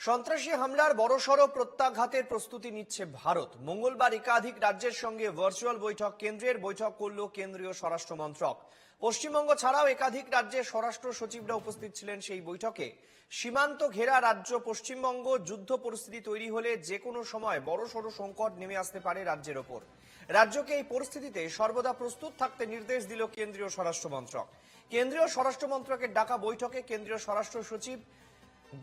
সন্ত্রাসী হামলার বড়সড় প্রত্যাঘাতের প্রস্তুতি নিচ্ছে ভারত। মঙ্গলবার একাধিক রাজ্যের সঙ্গে ভার্চুয়াল কেন্দ্রের বৈঠক করল কেন্দ্রীয় স্বরাষ্ট্র মন্ত্রক। পশ্চিমবঙ্গ ছাড়াও একাধিক রাজ্যের স্বরাষ্ট্র সচিবরা উপস্থিত ছিলেন সেই বৈঠকে। সীমান্ত ঘেরা রাজ্য পশ্চিমবঙ্গ, যুদ্ধ পরিস্থিতি তৈরি হলে যে কোনো সময় বড়সড় সংকট নেমে আসতে পারে রাজ্যের ওপর। রাজ্যকে এই পরিস্থিতিতে সর্বদা প্রস্তুত থাকতে নির্দেশ দিল কেন্দ্রীয় স্বরাষ্ট্র মন্ত্রক। কেন্দ্রীয় স্বরাষ্ট্র মন্ত্রকের ডাকা বৈঠকে কেন্দ্রীয় স্বরাষ্ট্র সচিব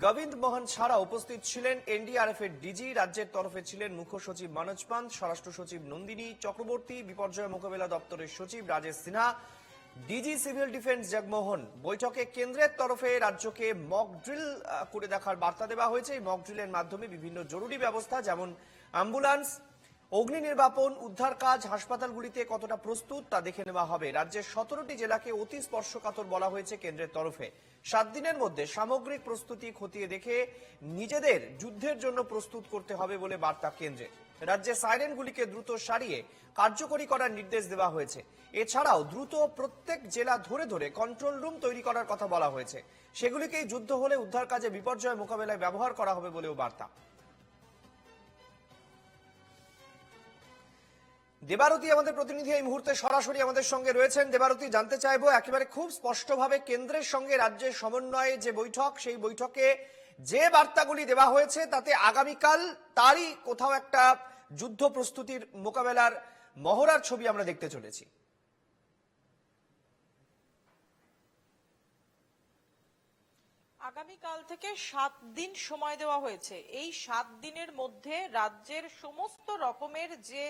গোবিন্দ মোহন ছাড়া উপস্থিত ছিলেন এনডিআরএফ এর ডিজি, রাজ্যের তরফে ছিলেন মুখ্য সচিব মনোজ পান্ত, স্বরাষ্ট্র সচিব নন্দিনী চক্রবর্তী, বিপর্যয় মোকাবিলা দপ্তরের সচিব Rajesh Sinha, DG civil defence Jagmohan. বৈঠকে কেন্দ্রের তরফে রাজ্যকে মক ড্রিল করে দেখার বার্তা দেওয়া হয়েছে। এই মক ড্রিলের মাধ্যমে বিভিন্ন জরুরি ব্যবস্থা যেমন অ্যাম্বুলেন্স, অগ্নি নির্বাপন, উদ্ধার কাজ, হাসপাতালগুলিতে কতটা প্রস্তুত তা দেখে নেওয়া হবে। রাজ্যের 17টি জেলাকে অতি স্পর্শকাতর বলা হয়েছে কেন্দ্রের তরফে। 7 দিনের মধ্যে সামগ্রিক প্রস্তুতি খতিয়ে দেখে নিজেদের যুদ্ধের জন্য প্রস্তুত করতে হবে বলে বার্তা কেন্দ্রের। রাজ্যে সাইরেনগুলিকে দ্রুত সারিয়ে কার্যকরী করার নির্দেশ দেওয়া হয়েছে। এছাড়াও দ্রুত প্রত্যেক জেলা ধরে ধরে কন্ট্রোল রুম তৈরি করার কথা বলা হয়েছে। সেগুলিকেই যুদ্ধ হলে উদ্ধার কাজে বিপর্যয় মোকাবেলায় ব্যবহার করা হবে বলেও বার্তা। দেবারতী আমাদের প্রতিনিধি এই মুহূর্তে সরাসরি আমাদের সঙ্গে রয়েছেন। দেবারতী, জানতে চাইবো একেবারে খুব স্পষ্টভাবে কেন্দ্রের সঙ্গে রাজ্যের সমন্বয়ে যে বৈঠক, সেই বৈঠকে যে বার্তাগুলি দেওয়া হয়েছে তাতে আগামীকাল তারই কোথাও একটা যুদ্ধ প্রস্তুতির মোকাবেলার মহড়ার ছবি আমরা দেখতে চলেছি। আগামীকাল থেকে 7 দিন সময় দেওয়া হয়েছে। এই 7 দিনের মধ্যে রাজ্যের সমস্ত রকমের যে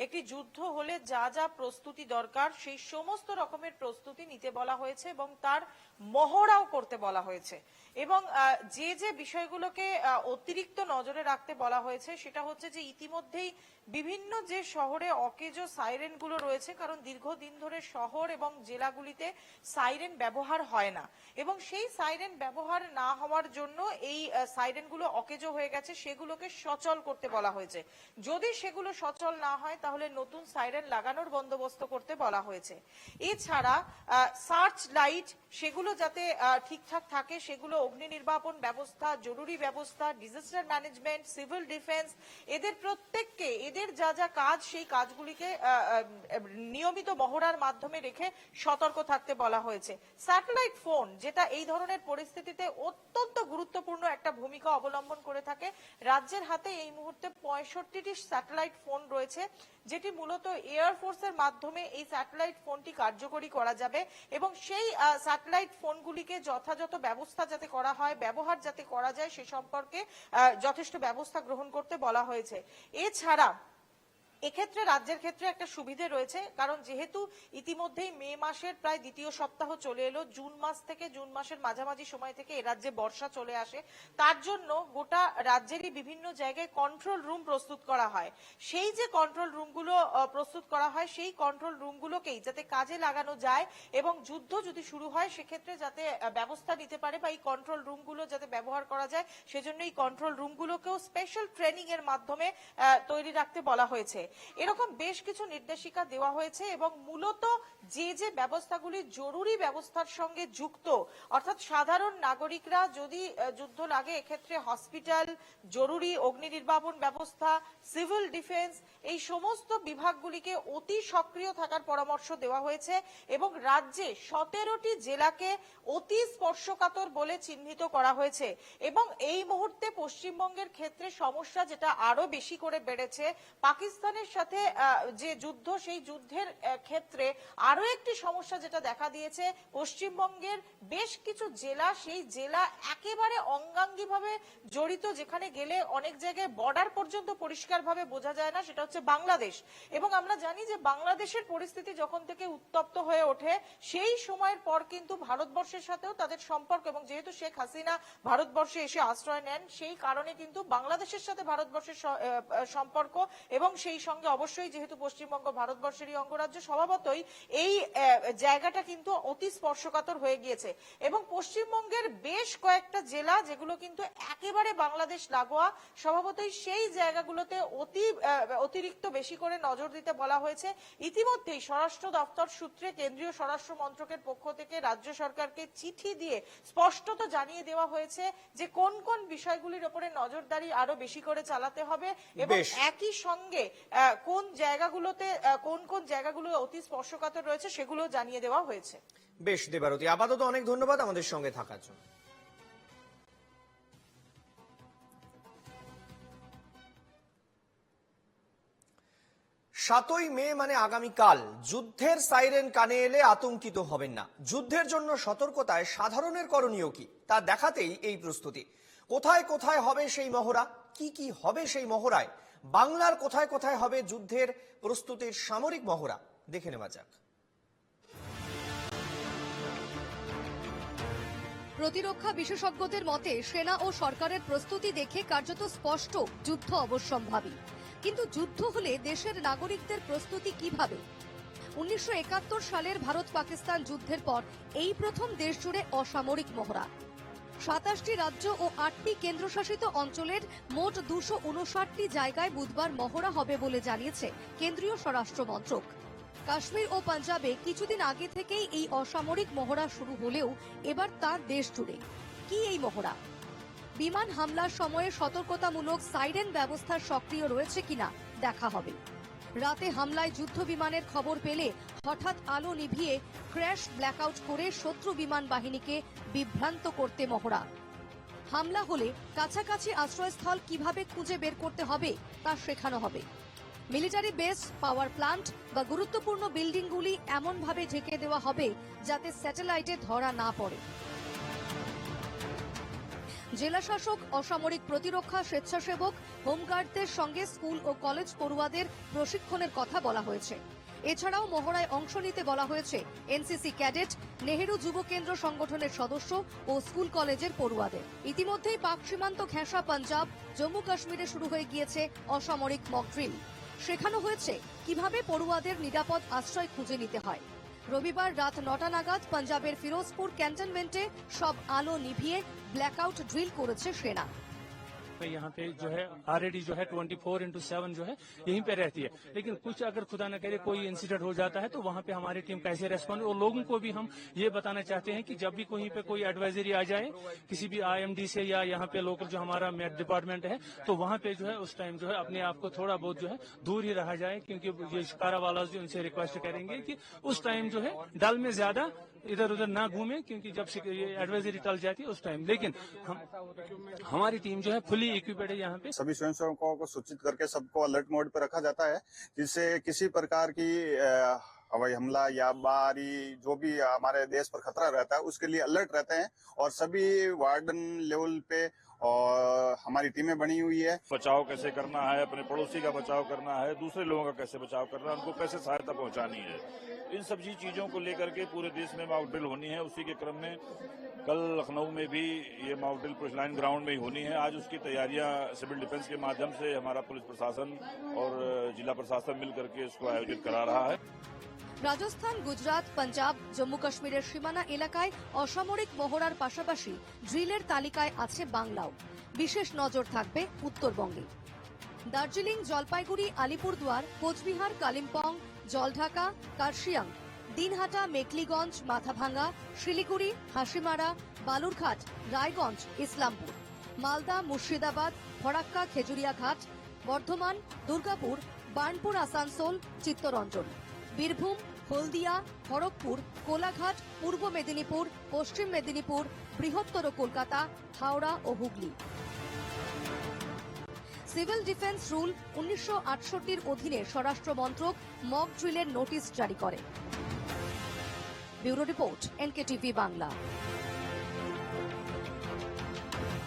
একটি যুদ্ধ হলে যা যা প্রস্তুতি দরকার সেই সমস্ত রকমের প্রস্তুতি নিতে বলা হয়েছে এবং তার মহড়াও করতে বলা হয়েছে। এবং যে যে বিষয়গুলোকে অতিরিক্ত নজরে রাখতে বলা হয়েছে সেটা হচ্ছে যে ইতিমধ্যেই বিভিন্ন যে শহরে অকেজো সাইরেন গুলো রয়েছে, কারণ দীর্ঘদিন ধরে শহর এবং জেলাগুলিতে সাইরেন ব্যবহার হয় না এবং সেই সাইরেন ব্যবহার না হওয়ার জন্য এই সাইরেন গুলো অকেজো হয়ে গেছে, সেগুলোকে সচল করতে বলা হয়েছে। যদি সেগুলো সচল না হয় তাহলে নতুন সাইরেন লাগানোর বন্দোবস্ত করতে বলা হয়েছে। এছাড়া সার্চ লাইট সেগুলো যাতে ঠিকঠাক থাকে, সেগুলো অগ্নি নির্বাপন ব্যবস্থা, জরুরি ব্যবস্থা, ডিজাস্টার ম্যানেজমেন্ট, সিভিল ডিফেন্স, এদের প্রত্যেককে এদের যা যা কাজ সেই কাজগুলিকে নিয়মিত মহড়ার মাধ্যমে রেখে সতর্ক থাকতে বলা হয়েছে। স্যাটেলাইট ফোন, যেটা এই ধরনের পরিস্থিতিতে অত্যন্ত গুরুত্বপূর্ণ একটা ভূমিকা অবলম্বন করে থাকে, রাজ্যের হাতে এই মুহূর্তে 65টি স্যাটেলাইট ফোন রয়েছে, যেটি মূলত এয়ারফোর্সের মাধ্যমে এই স্যাটেলাইট ফোনটি কার্যকরী করা যাবে এবং সেই স্যাটেলাইট ফোনগুলিকে যথাযথ ব্যবস্থা যাতে করা হয়, ব্যবহার যাতে করা যায় সে সম্পর্কে যথেষ্ট ব্যবস্থা গ্রহণ করতে বলা হয়েছে। এছাড়া এক্ষেত্রে রাজ্যের ক্ষেত্রে একটা সুবিধে রয়েছে, কারণ যেহেতু ইতিমধ্যেই মে মাসের প্রায় দ্বিতীয় সপ্তাহ চলে এলো, জুন মাস থেকে জুন মাসের মাঝামাঝি সময় থেকে এ রাজ্যে বর্ষা চলে আসে, তার জন্য গোটা রাজ্যেরই বিভিন্ন জায়গায় কন্ট্রোল রুম প্রস্তুত করা হয়। সেই যে কন্ট্রোল রুমগুলো প্রস্তুত করা হয় সেই কন্ট্রোল রুমগুলোকেই যাতে কাজে লাগানো যায় এবং যুদ্ধ যদি শুরু হয় সেক্ষেত্রে যাতে ব্যবস্থা নিতে পারে বা এই কন্ট্রোল রুমগুলো যাতে ব্যবহার করা যায়, সেজন্য এই কন্ট্রোল রুমগুলোকেও স্পেশাল ট্রেনিং এর মাধ্যমে তৈরি রাখতে বলা হয়েছে। এরকম বেশ কিছু নির্দেশিকা দেওয়া হয়েছে এবং মূলত যে যে ব্যবস্থাগুলি জরুরি ব্যবস্থার সঙ্গে যুক্ত, অর্থাৎ সাধারণ নাগরিকরা যদি যুদ্ধ লাগে এক্ষেত্রে হসপিটাল, জরুরি অগ্নি নির্বাপন ব্যবস্থা, সিভিল ডিফেন্স, এই সমস্ত বিভাগগুলিকে অতি সক্রিয় থাকার পরামর্শ দেওয়া হয়েছে এবং রাজ্যে 17টি জেলাকে অতি স্পর্শকাতর বলে চিহ্নিত করা হয়েছে। এবং এই মুহূর্তে পশ্চিমবঙ্গের ক্ষেত্রে সমস্যা যেটা আরো বেশি করে বেড়েছে, পাকিস্তানের সাথে যে যুদ্ধ, সেই যুদ্ধের ক্ষেত্রে আরো একটি সমস্যা যেটা দেখা দিয়েছে, পশ্চিমবঙ্গের বেশ কিছু জেলা, সেই জেলা একেবারে অঙ্গাঙ্গিভাবে জড়িত, যেখানে গেলে অনেক জায়গায় বর্ডার পর্যন্ত পরিষ্কারভাবে বোঝা যায় না, সেটা হচ্ছে বাংলাদেশ। এবং আমরা জানি যে বাংলাদেশের পরিস্থিতি যখন থেকে উত্তপ্ত হয়ে ওঠে সেই সময়ের পর কিন্তু ভারতবর্ষের সাথেও তাদের সম্পর্ক, এবং যেহেতু শেখ হাসিনা ভারতবর্ষে এসে আশ্রয় নেন সেই কারণে কিন্তু বাংলাদেশের সাথে ভারতবর্ষের সম্পর্ক এবং সেই সঙ্গে অবশ্যই যেহেতু পশ্চিমবঙ্গ ভারতবর্ষেরই অঙ্গরাজ্য, স্বভাবতই এই জায়গাটা কিন্তু অতি স্পর্শকাতর হয়ে গিয়েছে এবং পশ্চিমবঙ্গের বেশ কয়েকটা জেলা যেগুলো কিন্তু একেবারে বাংলাদেশ লাগোয়া, স্বভাবতই সেই জায়গাগুলোতে অতিরিক্ত বেশি করে নজর দিতে বলা হয়েছে। ইতিমধ্যেই স্বরাষ্ট্র দপ্তর সূত্রে কেন্দ্রীয় স্বরাষ্ট্র মন্ত্রকের পক্ষ থেকে রাজ্য সরকারকে চিঠি দিয়ে স্পষ্টত জানিয়ে দেওয়া হয়েছে যে কোন কোন বিষয়গুলির উপরে নজরদারি আরো বেশি করে চালাতে হবে এবং একই সঙ্গে কোন জায়গাগুলো অতি স্পর্শকাতর রয়েছে সেগুলো জানিয়ে দেওয়া হয়েছে। বেশ দেবারতী, আপাতত অনেক ধন্যবাদ আমাদের সঙ্গে থাকার জন্য। 7ই মে মানে আগামীকাল যুদ্ধের সাইরেন কানে এলে আতঙ্কিত হবেন না। যুদ্ধের জন্য সতর্কতায় সাধারণের করণীয় কি তা দেখাতেই এই প্রস্তুতি। কোথায় কোথায় হবে সেই মহড়া, কি কি হবে সেই মহড়ায়, বাংলার কোথায় কোথায় হবে যুদ্ধের প্রস্তুতির সামরিক মহড়া, দেখে নেওয়া যাক। প্রতিরক্ষা বিশেষজ্ঞদের মতে সেনা ও সরকারের প্রস্তুতি দেখে কার্যত স্পষ্ট যুদ্ধ অবশ্যম্ভাবী। কিন্তু যুদ্ধ হলে দেশের নাগরিকদের প্রস্তুতি কিভাবে? 1971 সালের ভারত পাকিস্তান যুদ্ধের পর এই প্রথম দেশ জুড়ে অসামরিক মহড়া। 27টি রাজ্য ও 8টি কেন্দ্রশাসিত অঞ্চলের মোট 259টি জায়গায় বুধবার মহড়া হবে বলে জানিয়েছে কেন্দ্রীয় স্বরাষ্ট্র মন্ত্রক। কাশ্মীর ও পাঞ্জাবে কিছুদিন আগে থেকেই এই অসামরিক মহড়া শুরু হলেও এবার তা দেশ জুড়ে। কি এই মহড়া? বিমান হামলার সময়ে সতর্কতামূলক সাইরেন ব্যবস্থা সক্রিয় রয়েছে কিনা দেখা হবে। রাতে হামলায় যুদ্ধ বিমানের খবর পেলে হঠাৎ আলো নিভিয়ে ক্র্যাশ ব্ল্যাকআউট করে শত্রু বিমান বাহিনীকে বিভ্রান্ত করতে মহড়া। হামলা হলে কাছাকাছি আশ্রয়স্থল কিভাবে খুঁজে বের করতে হবে তা শেখানো হবে। মিলিটারি বেস, পাওয়ার প্লান্ট বা গুরুত্বপূর্ণ বিল্ডিংগুলি এমনভাবে ঢেকে দেওয়া হবে যাতে স্যাটেলাইটে ধরা না পড়ে। জেলা শাসক, অসামরিক প্রতিরক্ষা স্বেচ্ছাসেবক, হোমগার্ডদের সঙ্গে স্কুল ও কলেজ পড়ুয়াদের প্রশিক্ষণের কথা বলা হয়েছে। এছাড়াও মহড়ায় অংশ নিতে বলা হয়েছে এনসিসি ক্যাডেট, নেহেরু যুব কেন্দ্র সংগঠনের সদস্য ও স্কুল কলেজের পড়ুয়াদের। ইতিমধ্যেই পাক সীমান্ত ঘেঁষা পাঞ্জাব, জম্মু কাশ্মীরে শুরু হয়ে গিয়েছে অসামরিক মক ড্রিল। শেখানো হয়েছে কিভাবে পড়ুয়াদের নিরাপদ আশ্রয় খুঁজে নিতে হয়। রবিবার রাত 9টা নাগাদ পাঞ্জাবের ফিরোজপুর ক্যান্টনমেন্টে সব আলো নিভিয়ে ব্ল্যাকআউট ড্রিল করেছে সেনা। यहाँ पे जो है ऑलरेडी जो है 24/7 जो है यहीं पे रहती है, लेकिन कुछ अगर खुदा न करे कोई इंसिडेंट हो जाता है तो वहाँ पे हमारी टीम कैसे रेस्पॉन्ड, और लोगों को भी हम ये बताना चाहते हैं कि जब भी कहीं पे कोई एडवाइजरी आ जाए किसी भी IMD से या यहाँ पे लोकल जो हमारा मेट डिपार्टमेंट है, तो वहाँ पे जो है उस टाइम जो है अपने आप को थोड़ा बहुत जो है दूर ही रहा जाए, क्योंकि ये शिकारा वाला जो उनसे रिक्वेस्ट करेंगे कि उस टाइम जो है डल में ज्यादा इधर उधर ना घूमे, क्योंकि जब ये एडवाइजरी टल जाती है उस टाइम। लेकिन हमारी टीम जो है फुली इक्विपेड है यहाँ पे। सभी स्वयंसेवकों को सूचित करके सबको अलर्ट मोड पर रखा जाता है, जिससे किसी प्रकार की हवाई हमला या बाहरी जो भी हमारे देश पर खतरा रहता है उसके लिए अलर्ट रहते हैं। और सभी वार्डन लेवल पे और हमारी टीमें बनी हुई है। बचाव कैसे करना है, अपने पड़ोसी का बचाव करना है, दूसरे लोगों का कैसे बचाव करना है, उनको कैसे सहायता पहुंचानी है, इन सभी चीजों को लेकर के पूरे देश में मॉक ड्रिल होनी है। उसी के क्रम में कल लखनऊ में भी ये mock drill police line ground में ही होनी है। आज उसकी तैयारियां सिविल डिफेंस के माध्यम से हमारा पुलिस प्रशासन और जिला प्रशासन मिल करके इसको आयोजित करा रहा है। রাজস্থান, গুজরাট, পাঞ্জাব, জম্মু কাশ্মীরের সীমানা এলাকায় অসামরিক মহড়ার পাশাপাশি ড্রিলের তালিকায় আছে বাংলাও। বিশেষ নজর থাকবে উত্তরবঙ্গে। দার্জিলিং, জলপাইগুড়ি, আলিপুরদুয়ার, কোচবিহার, কালিম্পং, জলঢাকা, কার্শিয়াং, দিনহাটা, মেখলিগঞ্জ, মাথাভাঙ্গা, শিলিগুড়ি, হাসিমারা, বালুরঘাট, রায়গঞ্জ, ইসলামপুর, মালদা, মুর্শিদাবাদ, ফরাক্কা, খেজুরিয়াঘাট, বর্ধমান, দুর্গাপুর, বার্নপুর, আসানসোল, চিত্তরঞ্জন, বীরভূম, হলদিয়া, খড়গপুর, কোলাঘাট, পূর্ব মেদিনীপুর, পশ্চিম মেদিনীপুর, বৃহত্তর কলকাতা, হাওড়া ও হুগলি। সিভিল ডিফেন্স রুল 1968-র অধীনে স্বরাষ্ট্র মন্ত্রক মক ড্রিলের নোটিশ জারি করে। Bureau report, NKTV Bangla.